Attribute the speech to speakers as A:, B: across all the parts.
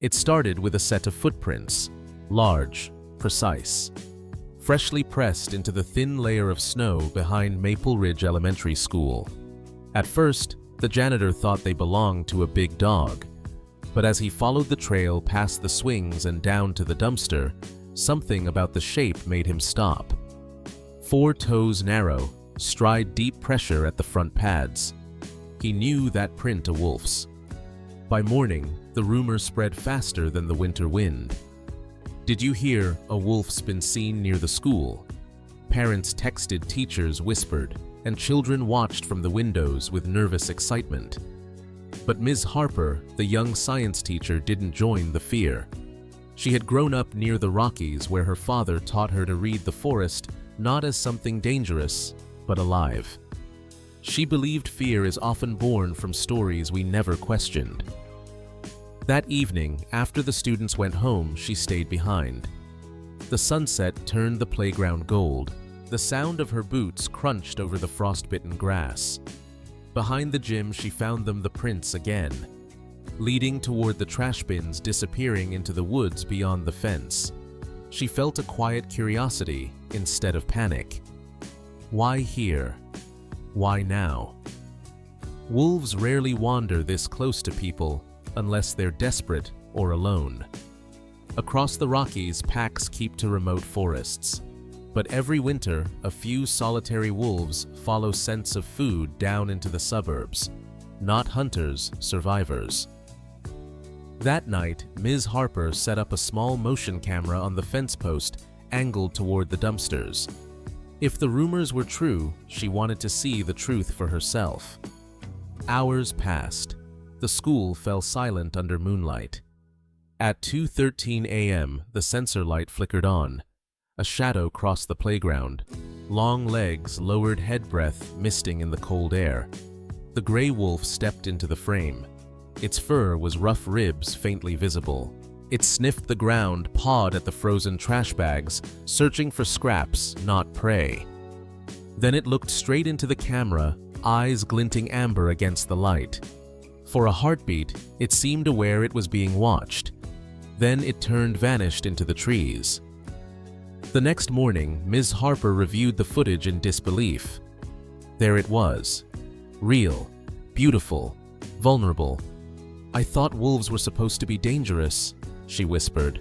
A: It started with a set of footprints, large, precise, freshly pressed into the thin layer of snow behind Maple Ridge Elementary School. At first, the janitor thought they belonged to a big dog, but as he followed the trail past the swings and down to the dumpster, something about the shape made him stop. 4 toes narrow, stride deep pressure at the front pads. He knew that print a wolf's. By morning, the rumor spread faster than the winter wind. "Did you hear a wolf's been seen near the school?" Parents texted, teachers whispered, and children watched from the windows with nervous excitement. But Ms. Harper, the young science teacher, didn't join the fear. She had grown up near the Rockies, where her father taught her to read the forest not as something dangerous, but alive. She believed fear is often born from stories we never questioned. That evening, after the students went home, she stayed behind. The sunset turned the playground gold. The sound of her boots crunched over the frostbitten grass. Behind the gym, she found the prints again, leading toward the trash bins, disappearing into the woods beyond the fence. She felt a quiet curiosity instead of panic. Why here? Why now? Wolves rarely wander this close to people unless they're desperate or alone. Across the Rockies, packs keep to remote forests. But every winter, a few solitary wolves follow scents of food down into the suburbs. Not hunters, survivors. That night, Ms. Harper set up a small motion camera on the fence post angled toward the dumpsters. If the rumors were true, she wanted to see the truth for herself. Hours passed. The school fell silent under moonlight. At 2:13 a.m., the sensor light flickered on. A shadow crossed the playground. Long legs, lowered head breath misting in the cold air. The gray wolf stepped into the frame. Its fur was rough ribs faintly visible. It sniffed the ground, pawed at the frozen trash bags, searching for scraps, not prey. Then it looked straight into the camera, eyes glinting amber against the light. For a heartbeat, it seemed aware it was being watched. Then it turned, vanished into the trees. The next morning, Ms. Harper reviewed the footage in disbelief. There it was. Real, beautiful, vulnerable. "I thought wolves were supposed to be dangerous," she whispered.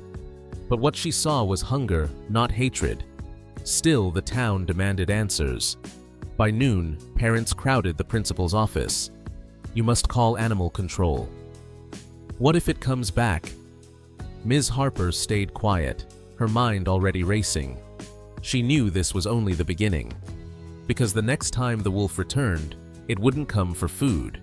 A: But what she saw was hunger, not hatred. Still, the town demanded answers. By noon, parents crowded the principal's office. "You must call animal control." "What if it comes back?" Ms. Harper stayed quiet, her mind already racing. She knew this was only the beginning. Because the next time the wolf returned, it wouldn't come for food.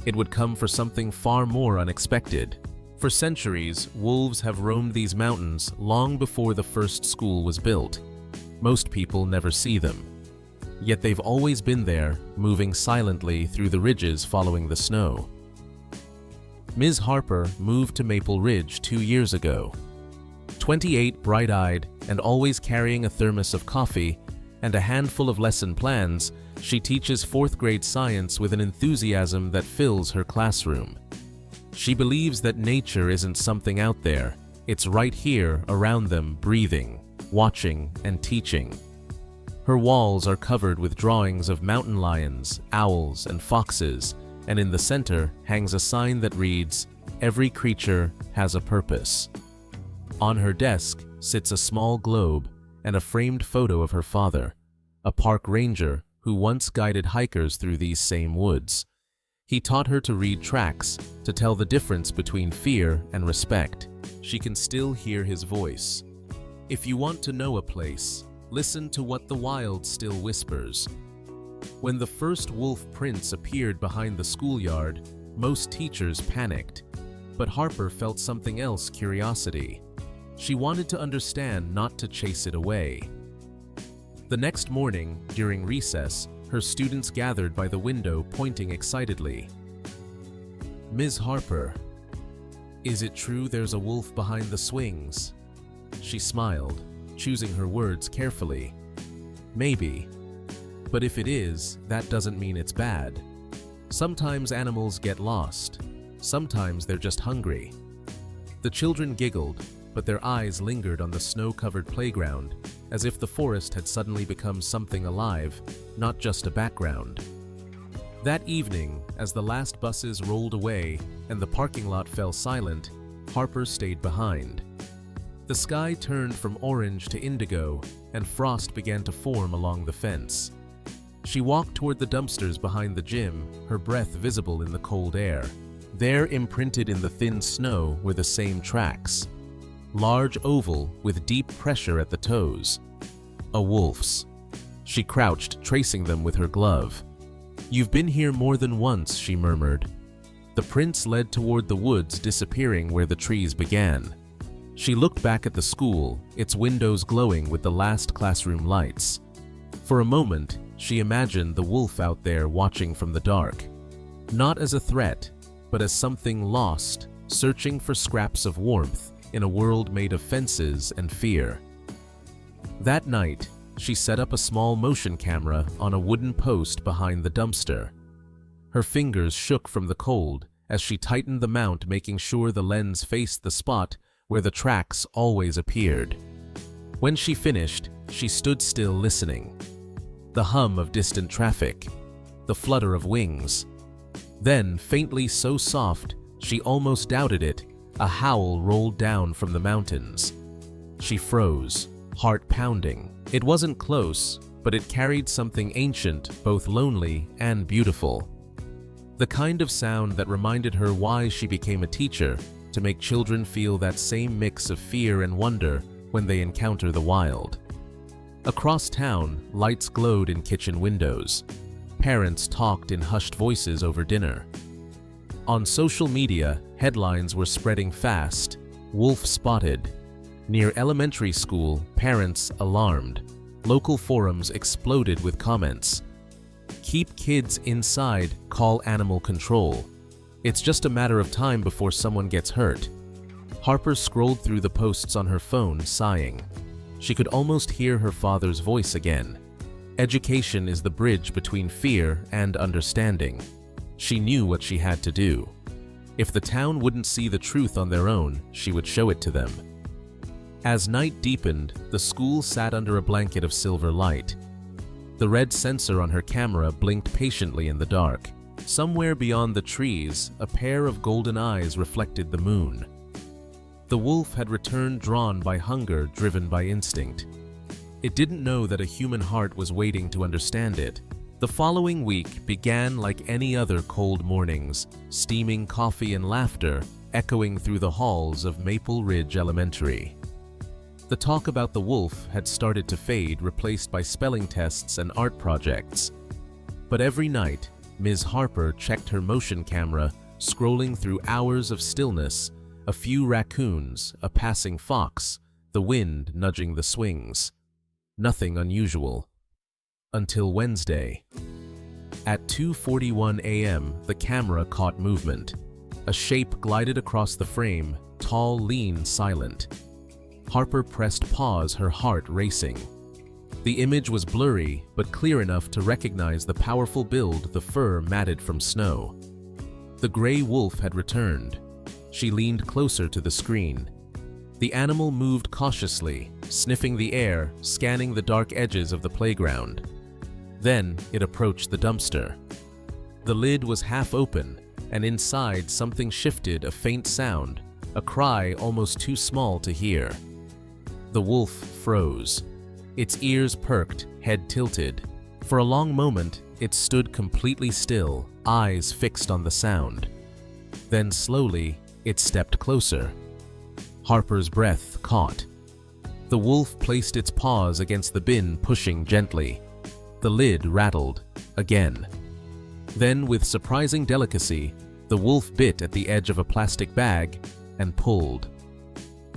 A: It would come for something far more unexpected. For centuries, wolves have roamed these mountains long before the first school was built. Most people never see them. Yet they've always been there, moving silently through the ridges following the snow. Ms. Harper moved to Maple Ridge 2 years ago. 28, bright-eyed, and always carrying a thermos of coffee and a handful of lesson plans, she teaches 4th grade science with an enthusiasm that fills her classroom. She believes that nature isn't something out there, it's right here around them, breathing, watching, and teaching. Her walls are covered with drawings of mountain lions, owls, and foxes, and in the center hangs a sign that reads, "Every creature has a purpose." On her desk sits a small globe and a framed photo of her father, a park ranger who once guided hikers through these same woods. He taught her to read tracks, to tell the difference between fear and respect. She can still hear his voice. "If you want to know a place, listen to what the wild still whispers." When the first wolf prints appeared behind the schoolyard, most teachers panicked. But Harper felt something else: curiosity. She wanted to understand, not to chase it away. The next morning, during recess, her students gathered by the window, pointing excitedly. "Ms. Harper, is it true there's a wolf behind the swings?" She smiled, choosing her words carefully. "Maybe. But if it is, that doesn't mean it's bad. Sometimes animals get lost. Sometimes they're just hungry." The children giggled, but their eyes lingered on the snow-covered playground, as if the forest had suddenly become something alive, not just a background. That evening, as the last buses rolled away and the parking lot fell silent, Harper stayed behind. The sky turned from orange to indigo, and frost began to form along the fence. She walked toward the dumpsters behind the gym, her breath visible in the cold air. There, imprinted in the thin snow, were the same tracks. Large oval with deep pressure at the toes. A wolf's. She crouched, tracing them with her glove. "You've been here more than once," she murmured. The prints led toward the woods, disappearing where the trees began. She looked back at the school, its windows glowing with the last classroom lights. For a moment, she imagined the wolf out there watching from the dark. Not as a threat, but as something lost, searching for scraps of warmth in a world made of fences and fear. That night, she set up a small motion camera on a wooden post behind the dumpster. Her fingers shook from the cold as she tightened the mount, making sure the lens faced the spot where the tracks always appeared. When she finished, she stood still, listening. The hum of distant traffic, the flutter of wings. Then, faintly so soft, she almost doubted it, a howl rolled down from the mountains. She froze, heart pounding. It wasn't close, but it carried something ancient, both lonely and beautiful. The kind of sound that reminded her why she became a teacher, to make children feel that same mix of fear and wonder when they encounter the wild. Across town, lights glowed in kitchen windows. Parents talked in hushed voices over dinner. On social media, headlines were spreading fast. Wolf spotted. Near elementary school, parents alarmed. Local forums exploded with comments. Keep kids inside, call animal control. It's just a matter of time before someone gets hurt. Harper scrolled through the posts on her phone, sighing. She could almost hear her father's voice again. Education is the bridge between fear and understanding. She knew what she had to do. If the town wouldn't see the truth on their own, she would show it to them. As night deepened, the school sat under a blanket of silver light. The red sensor on her camera blinked patiently in the dark. Somewhere beyond the trees, a pair of golden eyes reflected the moon. The wolf had returned, drawn by hunger, driven by instinct. It didn't know that a human heart was waiting to understand it. The following week began like any other cold mornings, steaming coffee and laughter echoing through the halls of Maple Ridge Elementary. The talk about the wolf had started to fade, replaced by spelling tests and art projects. But every night, Ms. Harper checked her motion camera, scrolling through hours of stillness, a few raccoons, a passing fox, the wind nudging the swings. Nothing unusual. Until Wednesday. At 2:41 a.m., the camera caught movement. A shape glided across the frame, tall, lean, silent. Harper pressed pause, her heart racing. The image was blurry, but clear enough to recognize the powerful build, the fur matted from snow. The gray wolf had returned. She leaned closer to the screen. The animal moved cautiously, sniffing the air, scanning the dark edges of the playground. Then it approached the dumpster. The lid was half open, and inside something shifted, a faint sound, a cry almost too small to hear. The wolf froze. Its ears perked, head tilted. For a long moment, it stood completely still, eyes fixed on the sound. Then slowly, it stepped closer. Harper's breath caught. The wolf placed its paws against the bin, pushing gently. The lid rattled, again. Then, with surprising delicacy, the wolf bit at the edge of a plastic bag and pulled.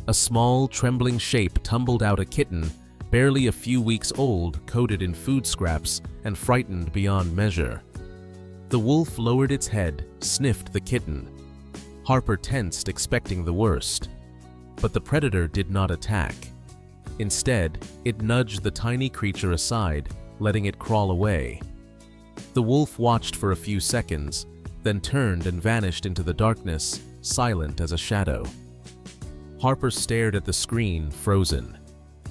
A: A small, trembling shape tumbled out, a kitten, barely a few weeks old, coated in food scraps and frightened beyond measure. The wolf lowered its head, sniffed the kitten. Harper tensed, expecting the worst. But the predator did not attack. Instead, it nudged the tiny creature aside, letting it crawl away. The wolf watched for a few seconds, then turned and vanished into the darkness, silent as a shadow. Harper stared at the screen, frozen.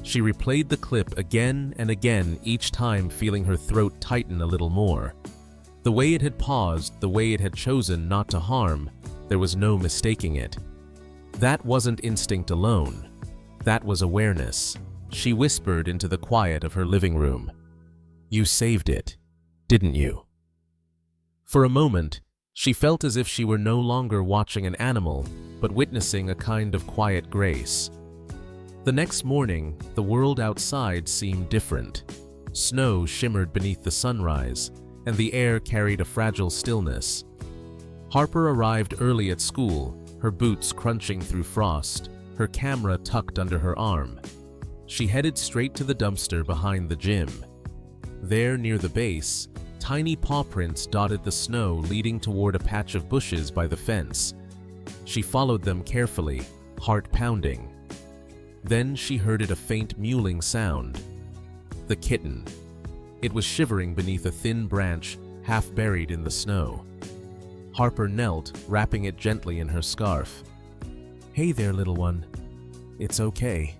A: She replayed the clip again and again, each time feeling her throat tighten a little more. The way it had paused, the way it had chosen not to harm, there was no mistaking it. That wasn't instinct alone. That was awareness. She whispered into the quiet of her living room. "You saved it, didn't you?" For a moment, she felt as if she were no longer watching an animal, but witnessing a kind of quiet grace. The next morning, the world outside seemed different. Snow shimmered beneath the sunrise, and the air carried a fragile stillness. Harper arrived early at school, her boots crunching through frost, her camera tucked under her arm. She headed straight to the dumpster behind the gym. There, near the base, tiny paw prints dotted the snow, leading toward a patch of bushes by the fence. She followed them carefully, heart pounding. Then she heard a faint mewling sound. The kitten. It was shivering beneath a thin branch, half buried in the snow. Harper knelt, wrapping it gently in her scarf. "Hey there, little one. It's okay."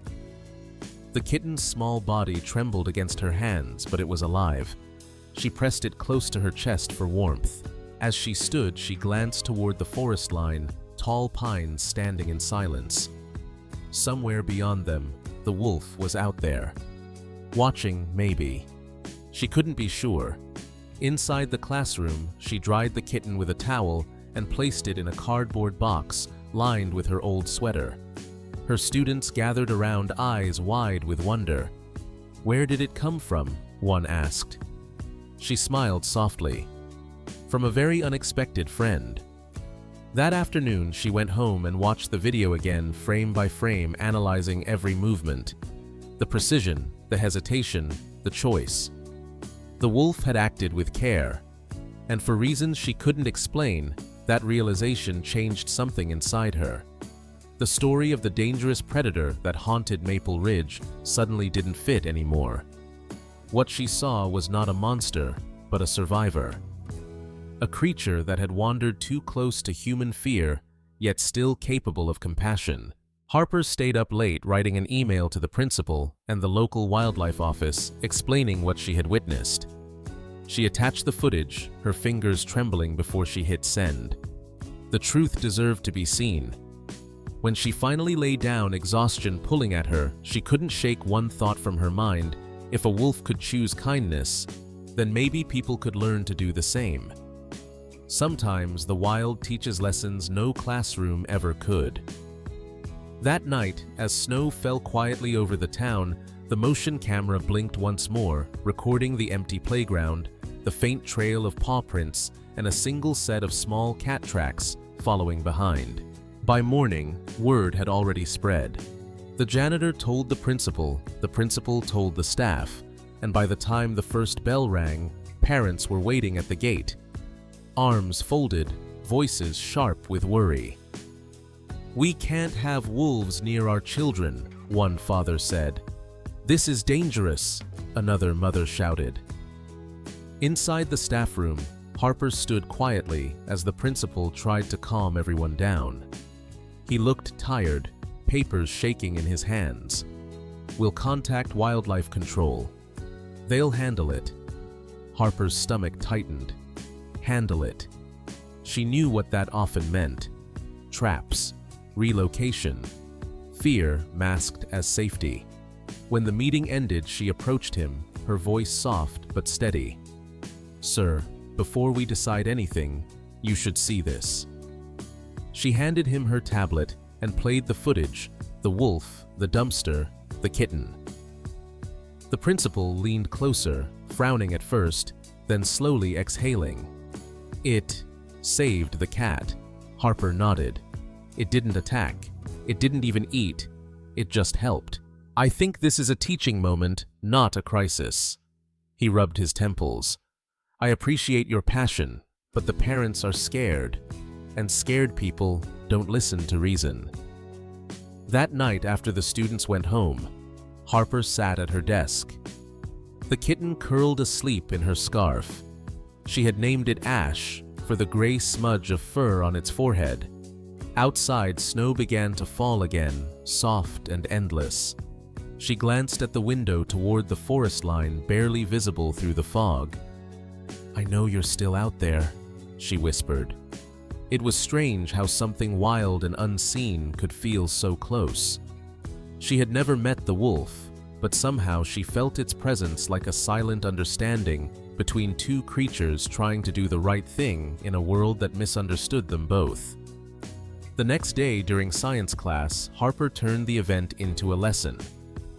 A: The kitten's small body trembled against her hands, but it was alive. She pressed it close to her chest for warmth. As she stood, she glanced toward the forest line, tall pines standing in silence. Somewhere beyond them, the wolf was out there. Watching, maybe. She couldn't be sure. Inside the classroom, she dried the kitten with a towel and placed it in a cardboard box lined with her old sweater. Her students gathered around, eyes wide with wonder. "Where did it come from?" one asked. She smiled softly. "From a very unexpected friend." That afternoon, she went home and watched the video again, frame by frame, analyzing every movement. The precision, the hesitation, the choice. The wolf had acted with care, and for reasons she couldn't explain, that realization changed something inside her. The story of the dangerous predator that haunted Maple Ridge suddenly didn't fit anymore. What she saw was not a monster, but a survivor. A creature that had wandered too close to human fear, yet still capable of compassion. Harper stayed up late writing an email to the principal and the local wildlife office explaining what she had witnessed. She attached the footage, her fingers trembling before she hit send. The truth deserved to be seen. When she finally lay down, exhaustion pulling at her, she couldn't shake one thought from her mind: if a wolf could choose kindness, then maybe people could learn to do the same. Sometimes the wild teaches lessons no classroom ever could. That night, as snow fell quietly over the town, the motion camera blinked once more, recording the empty playground, the faint trail of paw prints, and a single set of small cat tracks following behind. By morning, word had already spread. The janitor told the principal told the staff, and by the time the first bell rang, parents were waiting at the gate. Arms folded, voices sharp with worry. "We can't have wolves near our children," one father said. "This is dangerous," another mother shouted. Inside the staff room, Harper stood quietly as the principal tried to calm everyone down. He looked tired, papers shaking in his hands. "We'll contact wildlife control. They'll handle it." Harper's stomach tightened. Handle it. She knew what that often meant. Traps, relocation, fear masked as safety. When the meeting ended, she approached him, her voice soft but steady. "Sir, before we decide anything, you should see this." She handed him her tablet and played the footage: the wolf, the dumpster, the kitten. The principal leaned closer, frowning at first, then slowly exhaling. "It saved the cat." Harper nodded. "It didn't attack. It didn't even eat. It just helped. I think this is a teaching moment, not a crisis." He rubbed his temples. "I appreciate your passion, but the parents are scared, and scared people don't listen to reason." That night, after the students went home, Harper sat at her desk. The kitten curled asleep in her scarf. She had named it Ash for the gray smudge of fur on its forehead. Outside, snow began to fall again, soft and endless. She glanced at the window toward the forest line barely visible through the fog. "I know you're still out there," she whispered. It was strange how something wild and unseen could feel so close. She had never met the wolf, but somehow she felt its presence like a silent understanding between two creatures trying to do the right thing in a world that misunderstood them both. The next day during science class, Harper turned the event into a lesson.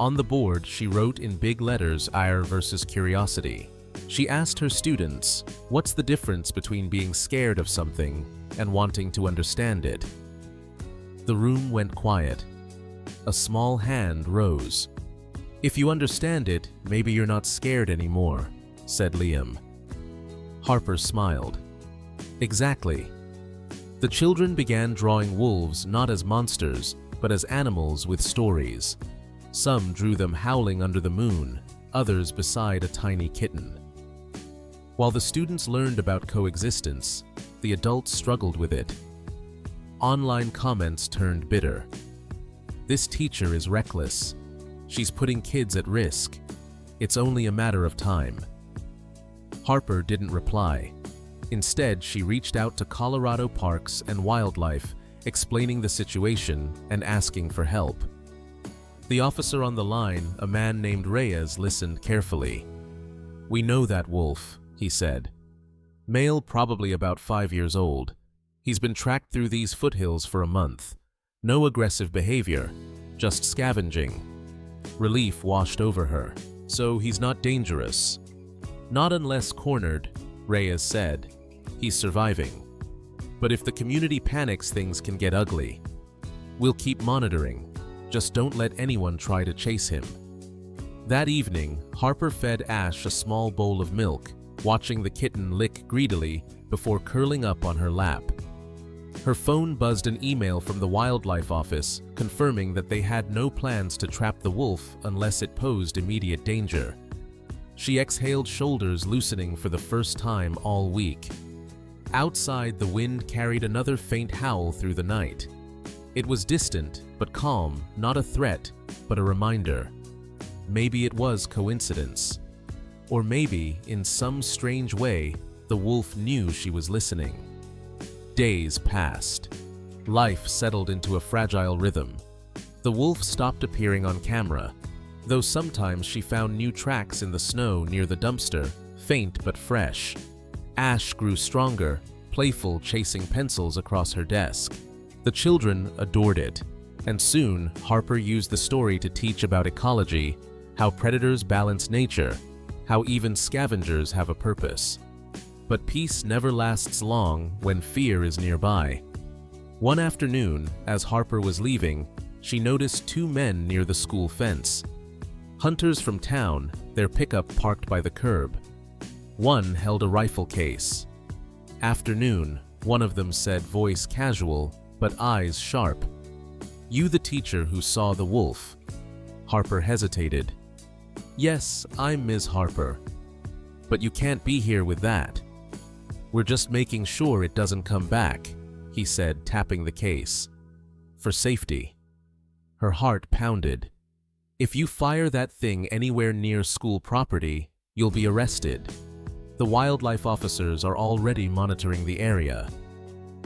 A: On the board, she wrote in big letters, "Ire versus curiosity." She asked her students, what's the difference between being scared of something and wanting to understand it? The room went quiet. A small hand rose. "If you understand it, maybe you're not scared anymore," said Liam. Harper smiled. Exactly. The children began drawing wolves not as monsters, but as animals with stories. Some drew them howling under the moon, others beside a tiny kitten. While the students learned about coexistence, the adults struggled with it. Online comments turned bitter. "This teacher is reckless. She's putting kids at risk. It's only a matter of time." Harper didn't reply. Instead, she reached out to Colorado Parks and Wildlife, explaining the situation and asking for help. The officer on the line, a man named Reyes, listened carefully. "We know that wolf," he said. "Male, probably about 5 years old. He's been tracked through these foothills for a month. No aggressive behavior, just scavenging." Relief washed over her. "So he's not dangerous?" "Not unless cornered," Reyes said. "He's surviving. But if the community panics, things can get ugly. We'll keep monitoring. Just don't let anyone try to chase him." That evening, Harper fed Ash a small bowl of milk, watching the kitten lick greedily before curling up on her lap. Her phone buzzed an email from the wildlife office confirming that they had no plans to trap the wolf unless it posed immediate danger. She exhaled, shoulders loosening for the first time all week. Outside, the wind carried another faint howl through the night. It was distant, but calm, not a threat, but a reminder. Maybe it was coincidence. Or maybe, in some strange way, the wolf knew she was listening. Days passed. Life settled into a fragile rhythm. The wolf stopped appearing on camera, though sometimes she found new tracks in the snow near the dumpster, faint but fresh. Ash grew stronger, playful, chasing pencils across her desk. The children adored it, and soon Harper used the story to teach about ecology, how predators balance nature, how even scavengers have a purpose. But peace never lasts long when fear is nearby. One afternoon, as Harper was leaving, she noticed 2 men near the school fence. Hunters from town, their pickup parked by the curb. One held a rifle case. "Afternoon," one of them said, voice casual, but eyes sharp. "You the teacher who saw the wolf?" Harper hesitated. "Yes, I'm Ms. Harper. But you can't be here with that. We're just making sure it doesn't come back," he said, tapping the case. "For safety." Her heart pounded. "If you fire that thing anywhere near school property, you'll be arrested. The wildlife officers are already monitoring the area."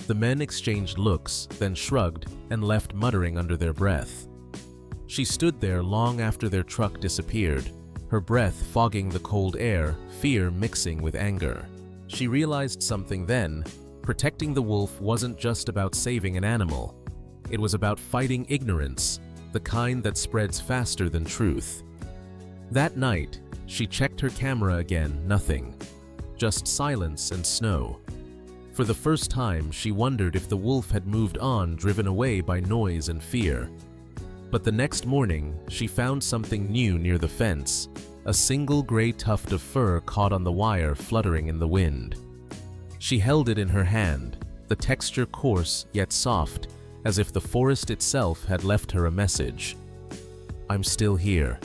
A: The men exchanged looks, then shrugged and left muttering under their breath. She stood there long after their truck disappeared, her breath fogging the cold air, fear mixing with anger. She realized something then. Protecting the wolf wasn't just about saving an animal. It was about fighting ignorance, the kind that spreads faster than truth. That night, she checked her camera again, nothing. Just silence and snow. For the first time, she wondered if the wolf had moved on, driven away by noise and fear. But the next morning, she found something new near the fence, a single gray tuft of fur caught on the wire fluttering in the wind. She held it in her hand, the texture coarse yet soft, as if the forest itself had left her a message. "I'm still here."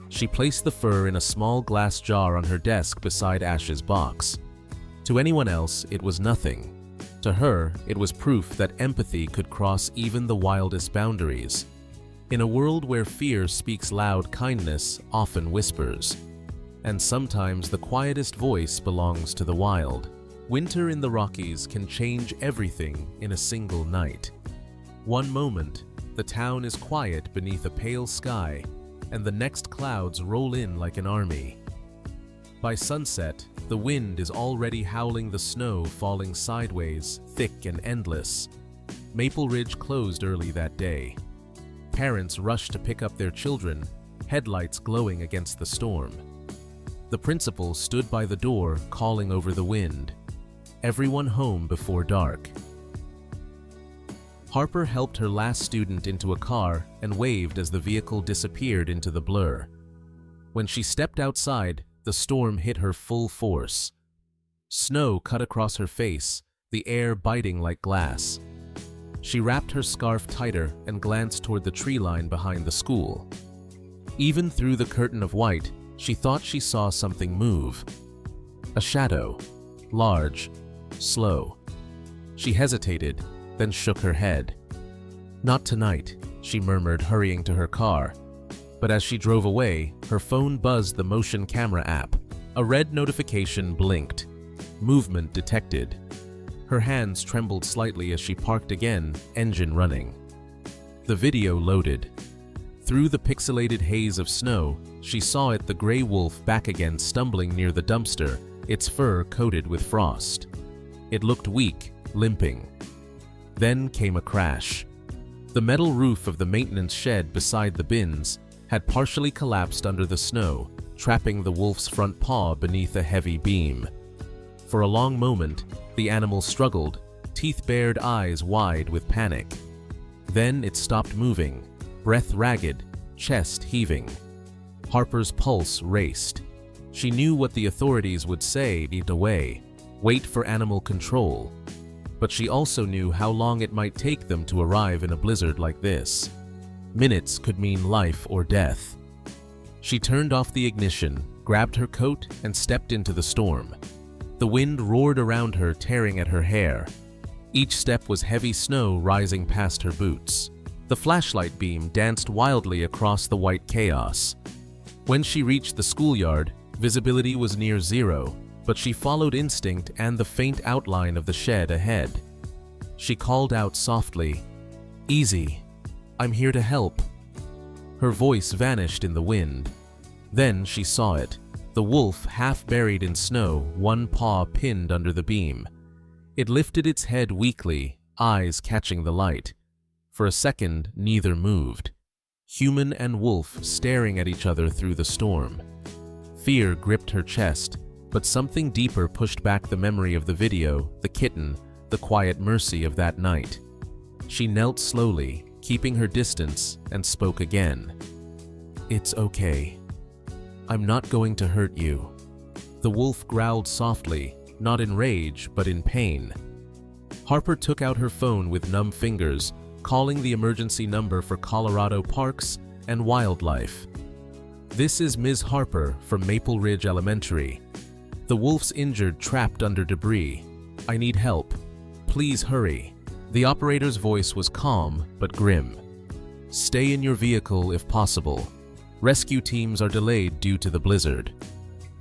A: She placed the fur in a small glass jar on her desk beside Ash's box. To anyone else, it was nothing. To her, it was proof that empathy could cross even the wildest boundaries. In a world where fear speaks loud, kindness often whispers. And sometimes the quietest voice belongs to the wild. Winter in the Rockies can change everything in a single night. One moment, the town is quiet beneath a pale sky, and the next clouds roll in like an army. By sunset, the wind is already howling, the snow falling sideways, thick and endless. Maple Ridge closed early that day. Parents rushed to pick up their children, headlights glowing against the storm. The principal stood by the door, calling over the wind. Everyone home before dark. Harper helped her last student into a car and waved as the vehicle disappeared into the blur. When she stepped outside, the storm hit her full force. Snow cut across her face, the air biting like glass. She wrapped her scarf tighter and glanced toward the tree line behind the school. Even through the curtain of white, she thought she saw something move. A shadow, large, slow. She hesitated, then shook her head. "Not tonight," she murmured, hurrying to her car. But as she drove away, her phone buzzed the motion camera app. A red notification blinked. Movement detected. Her hands trembled slightly as she parked again, engine running. The video loaded. Through the pixelated haze of snow, she saw the gray wolf back again, stumbling near the dumpster, its fur coated with frost. It looked weak, limping. Then came a crash. The metal roof of the maintenance shed beside the bins had partially collapsed under the snow, trapping the wolf's front paw beneath a heavy beam. For a long moment, the animal struggled, teeth bared, eyes wide with panic. Then it stopped moving, breath ragged, chest heaving. Harper's pulse raced. She knew what the authorities would say: eat away, wait for animal control. But she also knew how long it might take them to arrive in a blizzard like this. Minutes could mean life or death. She turned off the ignition, grabbed her coat, and stepped into the storm. The wind roared around her, tearing at her hair. Each step was heavy snow rising past her boots. The flashlight beam danced wildly across the white chaos. When she reached the schoolyard, visibility was near zero, but she followed instinct and the faint outline of the shed ahead. She called out softly, "Easy. I'm here to help." Her voice vanished in the wind. Then she saw it, the wolf half buried in snow, one paw pinned under the beam. It lifted its head weakly, eyes catching the light. For a second, neither moved. Human and wolf staring at each other through the storm. Fear gripped her chest, but something deeper pushed back the memory of the video, the kitten, the quiet mercy of that night. She knelt slowly, keeping her distance, and spoke again. "It's okay. I'm not going to hurt you." The wolf growled softly, not in rage, but in pain. Harper took out her phone with numb fingers, calling the emergency number for Colorado Parks and Wildlife. "This is Ms. Harper from Maple Ridge Elementary. The wolf's injured, trapped under debris. I need help. Please hurry." The operator's voice was calm but grim. "Stay in your vehicle if possible. Rescue teams are delayed due to the blizzard."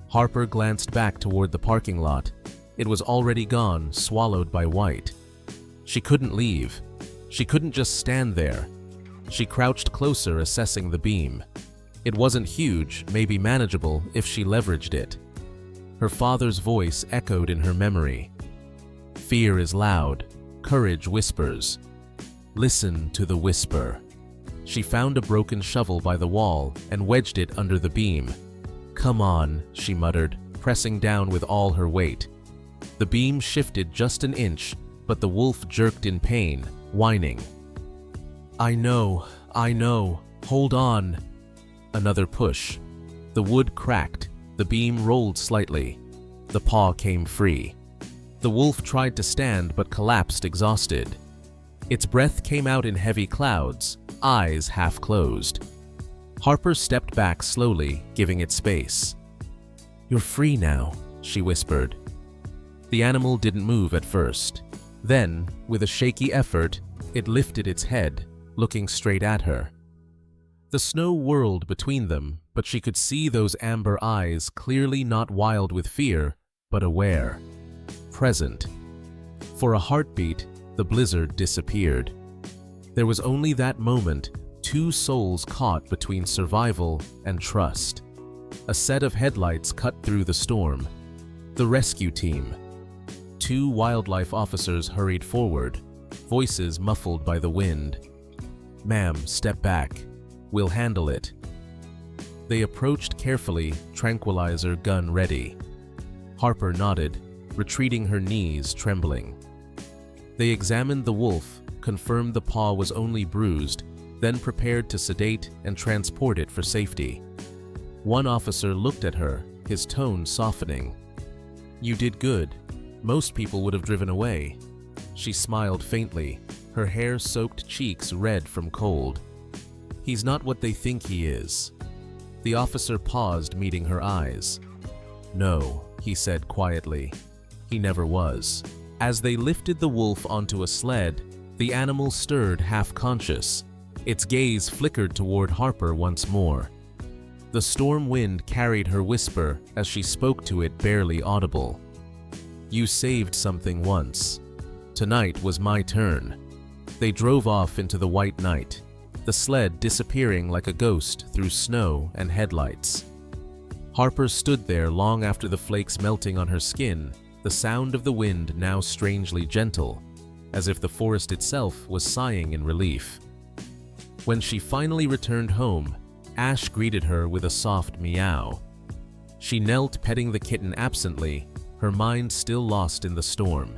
A: Harper glanced back toward the parking lot. It was already gone, swallowed by white. She couldn't leave. She couldn't just stand there. She crouched closer, assessing the beam. It wasn't huge, maybe manageable if she leveraged it. Her father's voice echoed in her memory. "Fear is loud. Courage whispers. Listen to the whisper." She found a broken shovel by the wall and wedged it under the beam. "Come on," she muttered, pressing down with all her weight. The beam shifted just an inch, but the wolf jerked in pain, whining. I know, hold on." Another push. The wood cracked, the beam rolled slightly. The paw came free. The wolf tried to stand but collapsed, exhausted. Its breath came out in heavy clouds, eyes half closed. Harper stepped back slowly, giving it space. "You're free now," she whispered. The animal didn't move at first. Then, with a shaky effort, it lifted its head, looking straight at her. The snow whirled between them, but she could see those amber eyes clearly not wild with fear, but aware, present. For a heartbeat, the blizzard disappeared. There was only that moment, two souls caught between survival and trust. A set of headlights cut through the storm. The rescue team. Two wildlife officers hurried forward, voices muffled by the wind. "Ma'am, step back. We'll handle it." They approached carefully, tranquilizer gun ready. Harper nodded, retreating, her knees trembling. They examined the wolf, confirmed the paw was only bruised, then prepared to sedate and transport it for safety. One officer looked at her, his tone softening. "You did good. Most people would have driven away." She smiled faintly, her hair-soaked cheeks red from cold. "He's not what they think he is." The officer paused, meeting her eyes. "No," he said quietly. "He never was." As they lifted the wolf onto a sled, the animal stirred half-conscious. Its gaze flickered toward Harper once more. The storm wind carried her whisper as she spoke to it, barely audible. "You saved something once. Tonight was my turn." They drove off into the white night, the sled disappearing like a ghost through snow and headlights. Harper stood there long after the flakes melting on her skin, the sound of the wind now strangely gentle, as if the forest itself was sighing in relief. When she finally returned home, Ash greeted her with a soft meow. She knelt, petting the kitten absently, her mind still lost in the storm.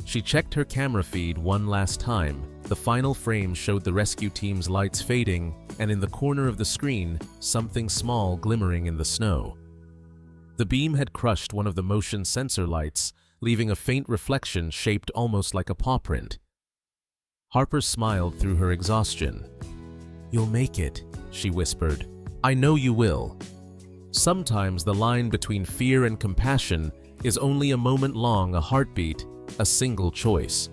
A: She checked her camera feed one last time. The final frame showed the rescue team's lights fading, and in the corner of the screen, something small glimmering in the snow. The beam had crushed one of the motion sensor lights, leaving a faint reflection shaped almost like a paw print. Harper smiled through her exhaustion. "You'll make it," she whispered. "I know you will." Sometimes the line between fear and compassion is only a moment long, a heartbeat, a single choice.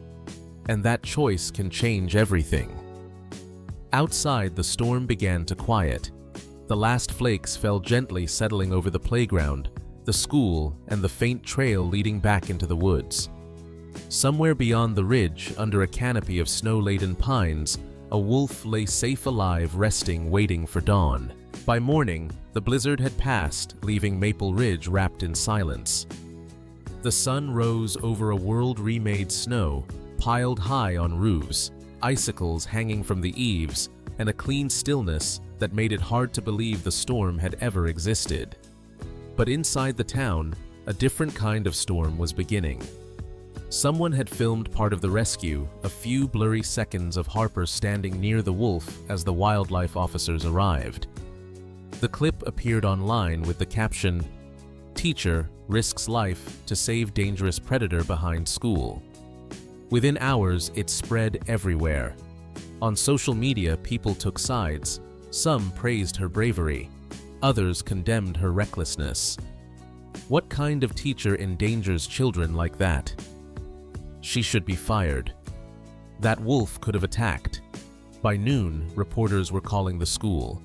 A: And that choice can change everything. Outside, the storm began to quiet. The last flakes fell gently, settling over the playground, the school, and the faint trail leading back into the woods. Somewhere beyond the ridge, under a canopy of snow-laden pines, a wolf lay safe alive, resting, waiting for dawn. By morning, the blizzard had passed, leaving Maple Ridge wrapped in silence. The sun rose over a world remade snow, piled high on roofs, icicles hanging from the eaves, and a clean stillness that made it hard to believe the storm had ever existed. But inside the town, a different kind of storm was beginning. Someone had filmed part of the rescue, a few blurry seconds of Harper standing near the wolf as the wildlife officers arrived. The clip appeared online with the caption, "Teacher risks life to save dangerous predator behind school." Within hours, it spread everywhere. On social media, people took sides. Some praised her bravery. Others condemned her recklessness. What kind of teacher endangers children like that? She should be fired. That wolf could have attacked. By noon, reporters were calling the school.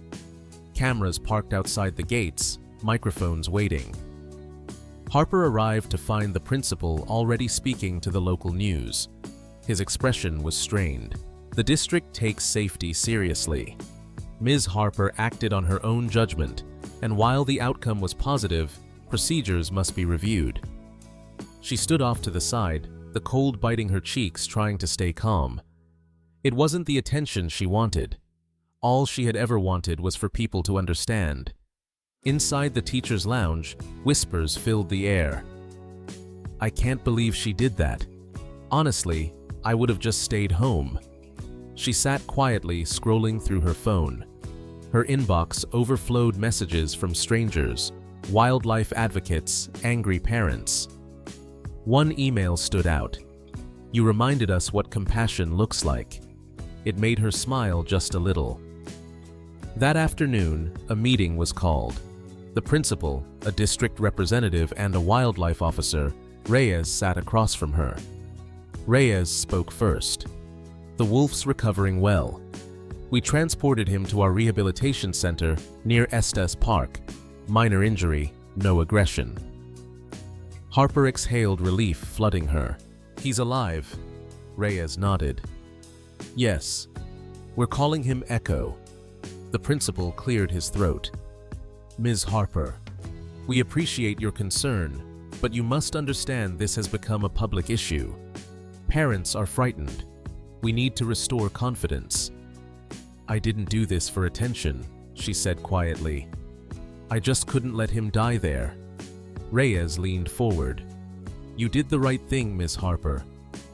A: Cameras parked outside the gates, microphones waiting. Harper arrived to find the principal already speaking to the local news. His expression was strained. The district takes safety seriously. Ms. Harper acted on her own judgment, and while the outcome was positive, procedures must be reviewed. She stood off to the side, the cold biting her cheeks, trying to stay calm. It wasn't the attention she wanted. All she had ever wanted was for people to understand. Inside the teacher's lounge, whispers filled the air. "I can't believe she did that. Honestly, I would have just stayed home." She sat quietly, scrolling through her phone. Her inbox overflowed messages from strangers, wildlife advocates, angry parents. One email stood out. "You reminded us what compassion looks like." It made her smile just a little. That afternoon, a meeting was called. The principal, a district representative, and a wildlife officer, Reyes, sat across from her. Reyes spoke first. "The wolf's recovering well. We transported him to our rehabilitation center near Estes Park. Minor injury, no aggression." Harper exhaled relief, flooding her. "He's alive." Reyes nodded. "Yes. We're calling him Echo." The principal cleared his throat. "Ms. Harper, we appreciate your concern, but you must understand this has become a public issue. Parents are frightened. We need to restore confidence." "I didn't do this for attention," she said quietly. "I just couldn't let him die there." Reyes leaned forward. "You did the right thing, Ms. Harper.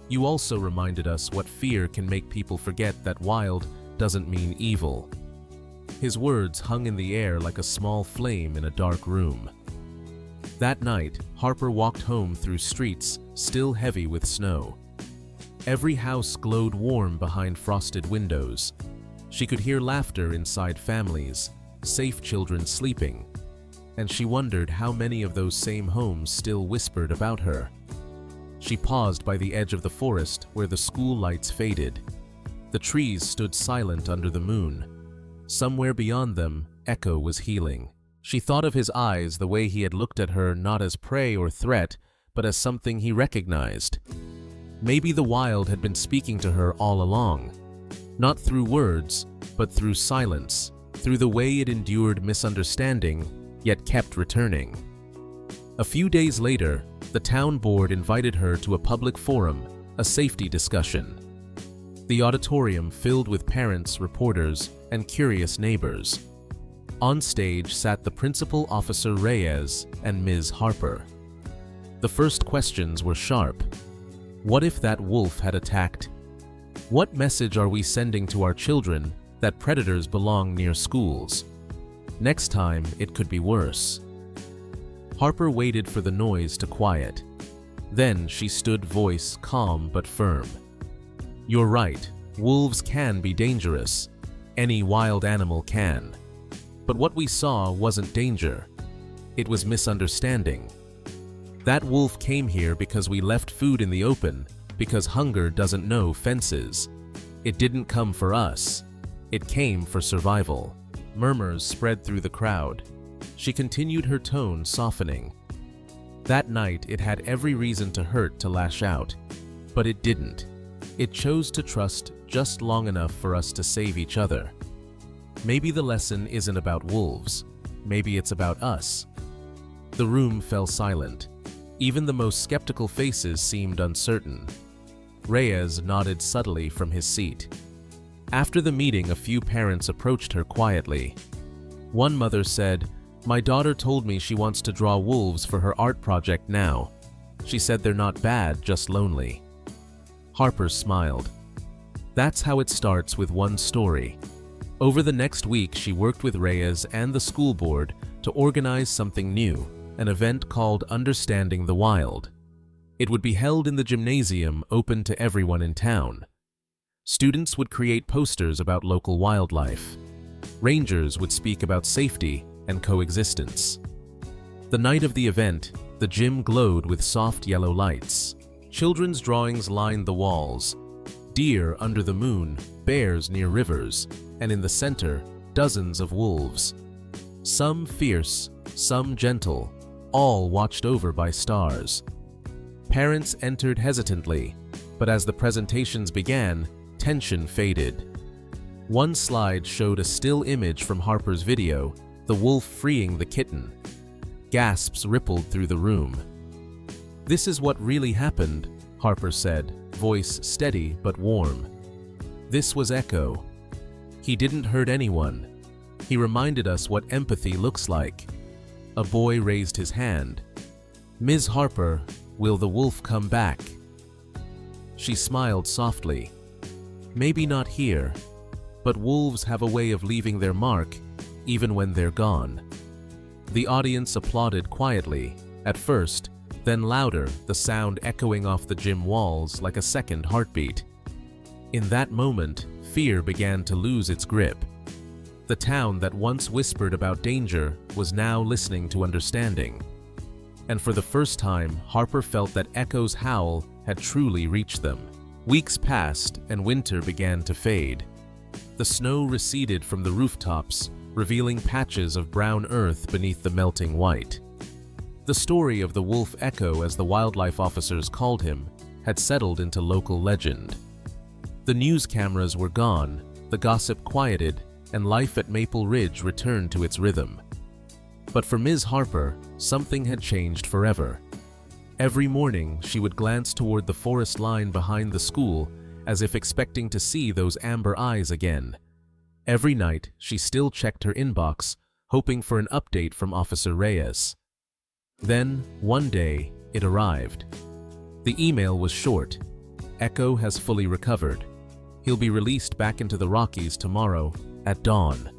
A: You also reminded us what fear can make people forget that wild doesn't mean evil." His words hung in the air like a small flame in a dark room. That night, Harper walked home through streets still heavy with snow. Every house glowed warm behind frosted windows. She could hear laughter inside families, safe children sleeping, and she wondered how many of those same homes still whispered about her. She paused by the edge of the forest where the school lights faded. The trees stood silent under the moon. Somewhere beyond them, Echo was healing. She thought of his eyes, the way he had looked at her not as prey or threat, but as something he recognized. Maybe the wild had been speaking to her all along. Not through words, but through silence, through the way it endured misunderstanding, yet kept returning. A few days later, the town board invited her to a public forum, a safety discussion. The auditorium filled with parents, reporters, and curious neighbors. On stage sat the principal officer Reyes and Ms. Harper. The first questions were sharp. What if that wolf had attacked? What message are we sending to our children that predators belong near schools? Next time, it could be worse. Harper waited for the noise to quiet. Then she stood, voice calm but firm. "You're right, wolves can be dangerous. Any wild animal can. But what we saw wasn't danger. It was misunderstanding. That wolf came here because we left food in the open, because hunger doesn't know fences. It didn't come for us. It came for survival." Murmurs spread through the crowd. She continued, her tone softening. That night, it had every reason to hurt, to lash out. But it didn't. It chose to trust just long enough for us to save each other. Maybe the lesson isn't about wolves. Maybe it's about us. The room fell silent. Even the most skeptical faces seemed uncertain. Reyes nodded subtly from his seat. After the meeting, a few parents approached her quietly. One mother said, "My daughter told me she wants to draw wolves for her art project now. She said they're not bad, just lonely." Harper smiled. That's how it starts, with one story. Over the next week, she worked with Reyes and the school board to organize something new, an event called Understanding the Wild. It would be held in the gymnasium, open to everyone in town. Students would create posters about local wildlife. Rangers would speak about safety and coexistence. The night of the event, the gym glowed with soft yellow lights. Children's drawings lined the walls. Deer under the moon, bears near rivers, and in the center, dozens of wolves. Some fierce, some gentle, all watched over by stars. Parents entered hesitantly, but as the presentations began, tension faded. One slide showed a still image from Harper's video, the wolf freeing the kitten. Gasps rippled through the room. "This is what really happened," Harper said, voice steady but warm. "This was Echo. He didn't hurt anyone. He reminded us what empathy looks like." A boy raised his hand. "Ms. Harper, will the wolf come back?" She smiled softly. "Maybe not here, but wolves have a way of leaving their mark even when they're gone." The audience applauded quietly, at first, then louder, the sound echoing off the gym walls like a second heartbeat. In that moment, fear began to lose its grip. The town that once whispered about danger was now listening to understanding. And for the first time, Harper felt that Echo's howl had truly reached them. Weeks passed and winter began to fade. The snow receded from the rooftops, revealing patches of brown earth beneath the melting white. The story of the wolf Echo, as the wildlife officers called him, had settled into local legend. The news cameras were gone, the gossip quieted, and life at Maple Ridge returned to its rhythm. But for Ms. Harper, something had changed forever. Every morning, she would glance toward the forest line behind the school, as if expecting to see those amber eyes again. Every night, she still checked her inbox, hoping for an update from Officer Reyes. Then, one day, it arrived. The email was short. Echo has fully recovered. He'll be released back into the Rockies tomorrow at dawn.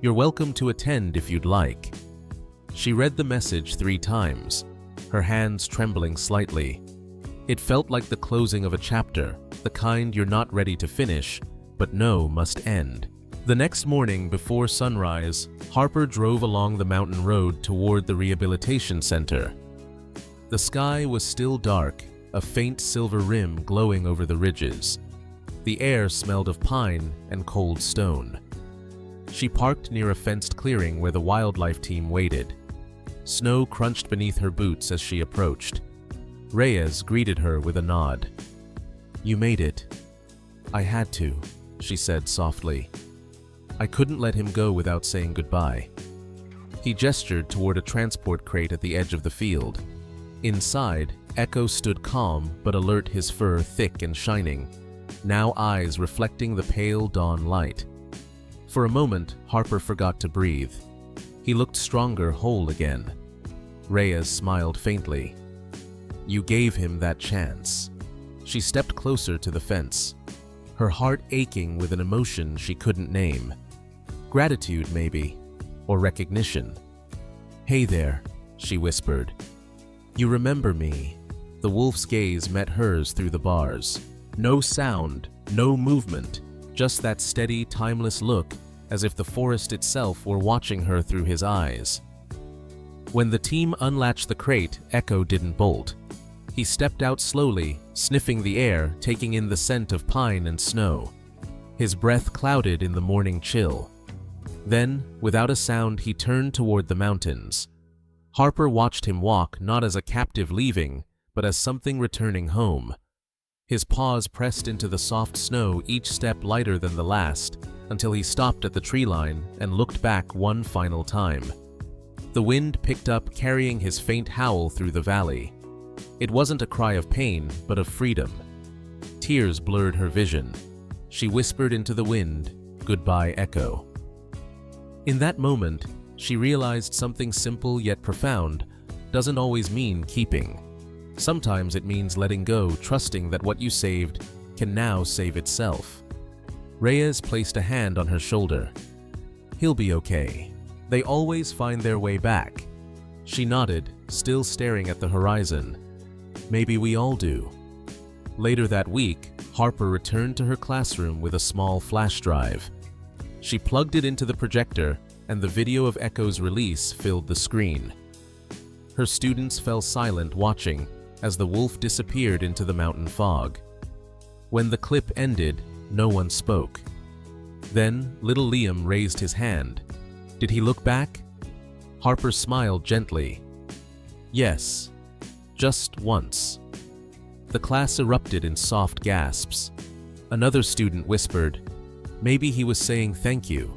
A: You're welcome to attend if you'd like. She read the message 3 times, her hands trembling slightly. It felt like the closing of a chapter, the kind you're not ready to finish, but know must end. The next morning before sunrise, Harper drove along the mountain road toward the rehabilitation center. The sky was still dark, a faint silver rim glowing over the ridges. The air smelled of pine and cold stone. She parked near a fenced clearing where the wildlife team waited. Snow crunched beneath her boots as she approached. Reyes greeted her with a nod. "You made it." "I had to," she said softly. "I couldn't let him go without saying goodbye." He gestured toward a transport crate at the edge of the field. Inside, Echo stood calm but alert, his fur thick and shining, now eyes reflecting the pale dawn light. For a moment, Harper forgot to breathe. He looked stronger, whole again. Reyes smiled faintly. "You gave him that chance." She stepped closer to the fence, her heart aching with an emotion she couldn't name. Gratitude, maybe, or recognition. "Hey there," she whispered. "You remember me?" The wolf's gaze met hers through the bars. No sound, no movement, just that steady, timeless look, as if the forest itself were watching her through his eyes. When the team unlatched the crate, Echo didn't bolt. He stepped out slowly, sniffing the air, taking in the scent of pine and snow. His breath clouded in the morning chill. Then, without a sound, he turned toward the mountains. Harper watched him walk, not as a captive leaving, but as something returning home. His paws pressed into the soft snow, each step lighter than the last, until he stopped at the tree line and looked back one final time. The wind picked up, carrying his faint howl through the valley. It wasn't a cry of pain, but of freedom. Tears blurred her vision. She whispered into the wind, "Goodbye, Echo." In that moment, she realized something simple yet profound doesn't always mean keeping. Sometimes it means letting go, trusting that what you saved can now save itself. Reyes placed a hand on her shoulder. "He'll be okay. They always find their way back." She nodded, still staring at the horizon. "Maybe we all do." Later that week, Harper returned to her classroom with a small flash drive. She plugged it into the projector, and the video of Echo's release filled the screen. Her students fell silent, watching as the wolf disappeared into the mountain fog. When the clip ended, no one spoke. Then, little Liam raised his hand. Did he look back? Harper smiled gently. "Yes, just once." The class erupted in soft gasps. Another student whispered, "Maybe he was saying thank you."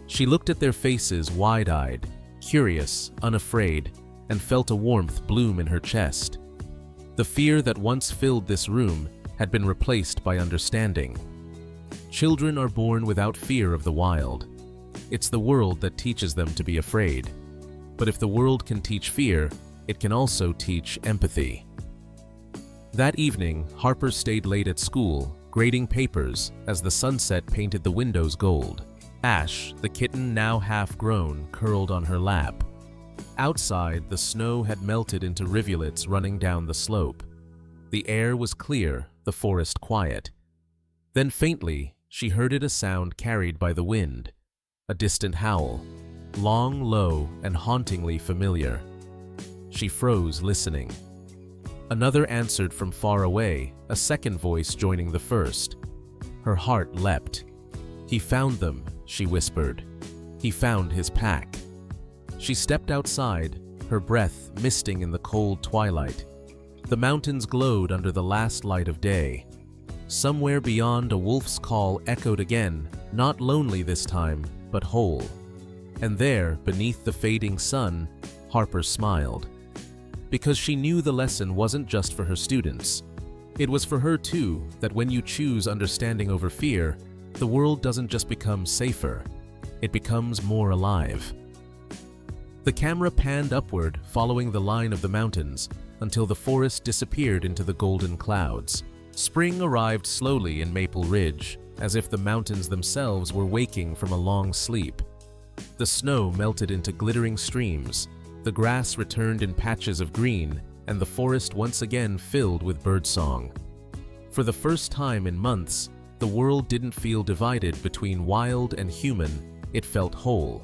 A: She looked at their faces, wide-eyed, curious, unafraid, and felt a warmth bloom in her chest. The fear that once filled this room had been replaced by understanding. Children are born without fear of the wild. It's the world that teaches them to be afraid. But if the world can teach fear, it can also teach empathy. That evening, Harper stayed late at school, grading papers as the sunset painted the windows gold. Ash, the kitten now half-grown, curled on her lap. Outside, the snow had melted into rivulets running down the slope. The air was clear, the forest quiet. Then faintly, she heard a sound carried by the wind. A distant howl, long, low, and hauntingly familiar. She froze, listening. Another answered from far away, a second voice joining the first. Her heart leapt. "He found them," she whispered. "He found his pack." She stepped outside, her breath misting in the cold twilight. The mountains glowed under the last light of day. Somewhere beyond, a wolf's call echoed again, not lonely this time, but whole. And there, beneath the fading sun, Harper smiled. Because she knew the lesson wasn't just for her students. It was for her too, that when you choose understanding over fear, the world doesn't just become safer, it becomes more alive. The camera panned upward, following the line of the mountains, until the forest disappeared into the golden clouds. Spring arrived slowly in Maple Ridge, as if the mountains themselves were waking from a long sleep. The snow melted into glittering streams, the grass returned in patches of green, and the forest once again filled with birdsong. For the first time in months, the world didn't feel divided between wild and human, it felt whole.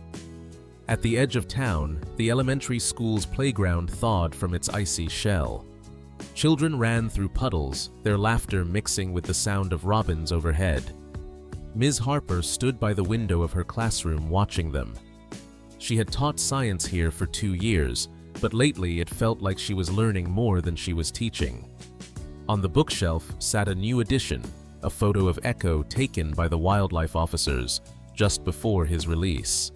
A: At the edge of town, the elementary school's playground thawed from its icy shell. Children ran through puddles, their laughter mixing with the sound of robins overhead. Ms. Harper stood by the window of her classroom watching them. She had taught science here for 2 years, but lately it felt like she was learning more than she was teaching. On the bookshelf sat a new edition, a photo of Echo taken by the wildlife officers just before his release.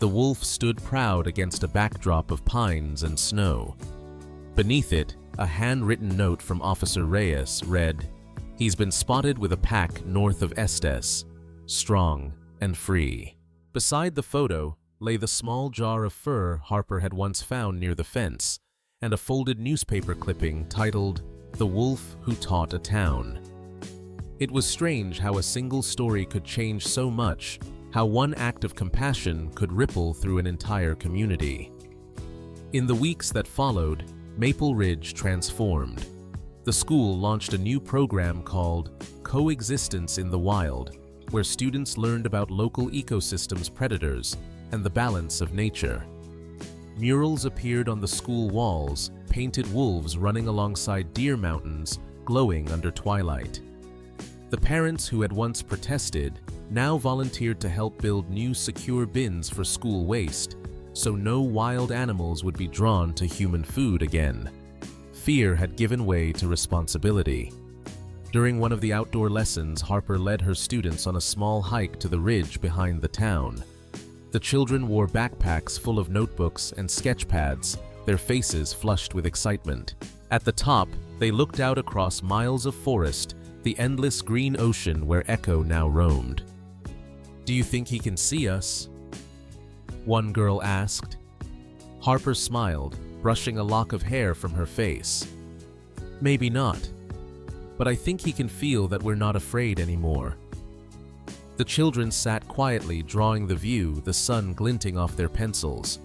A: The wolf stood proud against a backdrop of pines and snow. Beneath it, a handwritten note from Officer Reyes read, "He's been spotted with a pack north of Estes, strong and free." Beside the photo lay the small jar of fur Harper had once found near the fence, and a folded newspaper clipping titled, "The Wolf Who Taught a Town." It was strange how a single story could change so much, how one act of compassion could ripple through an entire community. In the weeks that followed, Maple Ridge transformed. The school launched a new program called Coexistence in the Wild, where students learned about local ecosystems, predators, and the balance of nature. Murals appeared on the school walls, painted wolves running alongside deer mountains, glowing under twilight. The parents who had once protested now volunteered to help build new secure bins for school waste, so no wild animals would be drawn to human food again. Fear had given way to responsibility. During one of the outdoor lessons, Harper led her students on a small hike to the ridge behind the town. The children wore backpacks full of notebooks and sketch pads, their faces flushed with excitement. At the top, they looked out across miles of forest, the endless green ocean where Echo now roamed. "Do you think he can see us?" one girl asked. Harper smiled, brushing a lock of hair from her face. "Maybe not, but I think he can feel that we're not afraid anymore." The children sat quietly, drawing the view, the sun glinting off their pencils.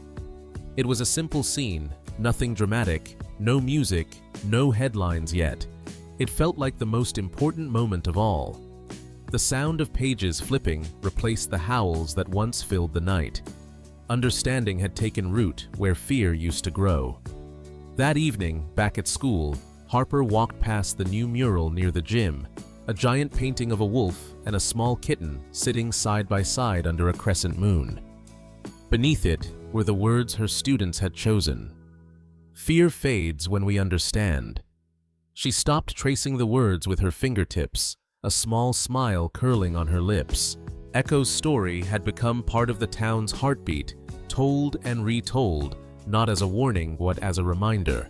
A: It was a simple scene, nothing dramatic, no music, no headlines yet. It felt like the most important moment of all. The sound of pages flipping replaced the howls that once filled the night. Understanding had taken root where fear used to grow. That evening, back at school, Harper walked past the new mural near the gym, a giant painting of a wolf and a small kitten sitting side by side under a crescent moon. Beneath it were the words her students had chosen. "Fear fades when we understand." She stopped tracing the words with her fingertips, a small smile curling on her lips. Echo's story had become part of the town's heartbeat, told and retold, not as a warning but as a reminder.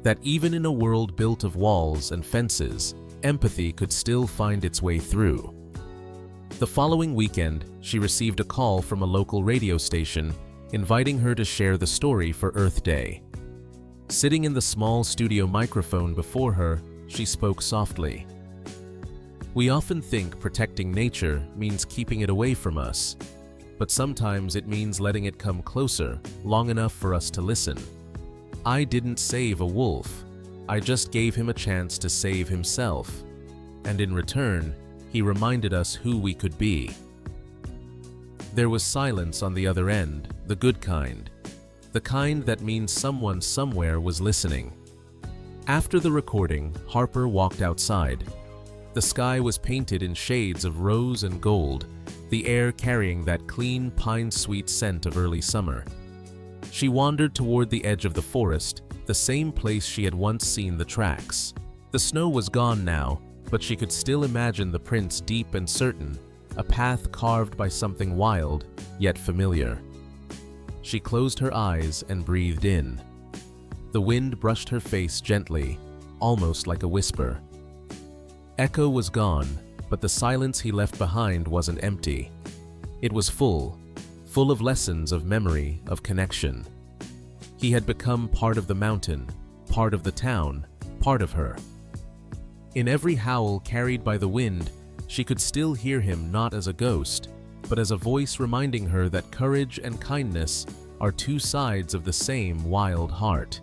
A: That even in a world built of walls and fences, empathy could still find its way through. The following weekend, she received a call from a local radio station inviting her to share the story for Earth Day. Sitting in the small studio microphone before her, she spoke softly. "We often think protecting nature means keeping it away from us, but sometimes it means letting it come closer, long enough for us to listen. I didn't save a wolf. I just gave him a chance to save himself. And in return, he reminded us who we could be." There was silence on the other end, the good kind. The kind that means someone somewhere was listening. After the recording, Harper walked outside. The sky was painted in shades of rose and gold, the air carrying that clean pine-sweet scent of early summer. She wandered toward the edge of the forest, the same place she had once seen the tracks. The snow was gone now, but she could still imagine the prints deep and certain, a path carved by something wild, yet familiar. She closed her eyes and breathed in. The wind brushed her face gently, almost like a whisper. Echo was gone, but the silence he left behind wasn't empty. It was full of lessons of memory, of connection. He had become part of the mountain, part of the town, part of her. In every howl carried by the wind, she could still hear him not as a ghost, but as a voice reminding her that courage and kindness are two sides of the same wild heart.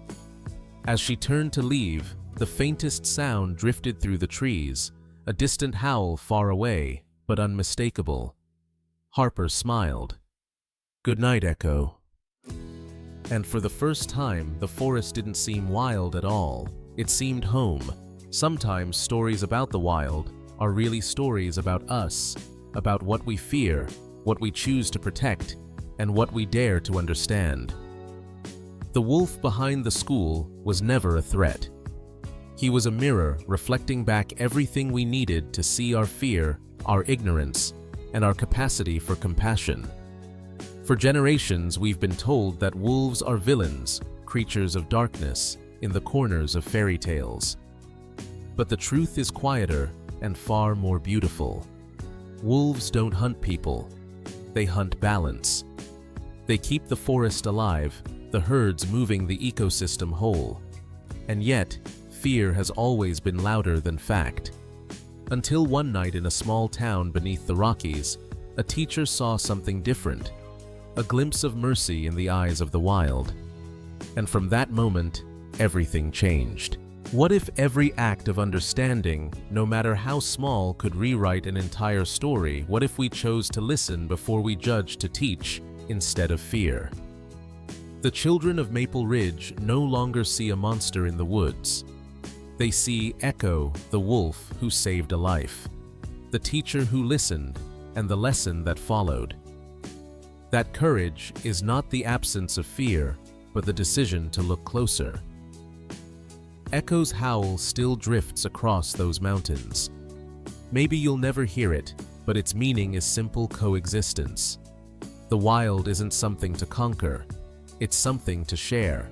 A: As she turned to leave, the faintest sound drifted through the trees, a distant howl far away, but unmistakable. Harper smiled. "Good night, Echo." And for the first time, the forest didn't seem wild at all. It seemed home. Sometimes stories about the wild are really stories about us, about what we fear, what we choose to protect, and what we dare to understand. The wolf behind the school was never a threat. He was a mirror reflecting back everything we needed to see our fear, our ignorance, and our capacity for compassion. For generations, we've been told that wolves are villains, creatures of darkness, in the corners of fairy tales. But the truth is quieter and far more beautiful. Wolves don't hunt people. They hunt balance. They keep the forest alive, the herds moving the ecosystem whole. And yet, fear has always been louder than fact. Until one night in a small town beneath the Rockies, a teacher saw something different, a glimpse of mercy in the eyes of the wild. And from that moment, everything changed. What if every act of understanding, no matter how small, could rewrite an entire story? What if we chose to listen before we judge, to teach instead of fear? The children of Maple Ridge no longer see a monster in the woods. They see Echo, the wolf who saved a life, the teacher who listened, and the lesson that followed. That courage is not the absence of fear, but the decision to look closer. Echo's howl still drifts across those mountains. Maybe you'll never hear it, but its meaning is simple coexistence. The wild isn't something to conquer, it's something to share.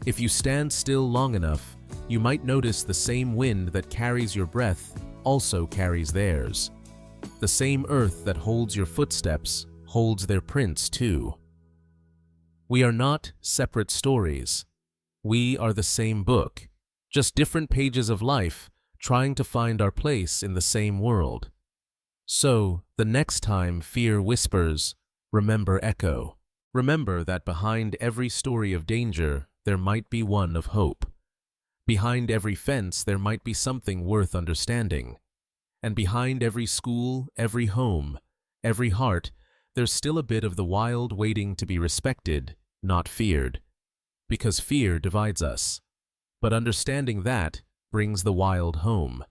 A: If you stand still long enough, you might notice the same wind that carries your breath also carries theirs. The same earth that holds your footsteps holds their prints too. We are not separate stories. We are the same book, just different pages of life trying to find our place in the same world. So, the next time fear whispers, remember Echo. Remember that behind every story of danger, there might be one of hope. Behind every fence, there might be something worth understanding. And behind every school, every home, every heart, there's still a bit of the wild waiting to be respected, not feared. Because fear divides us. But understanding that brings the wild home.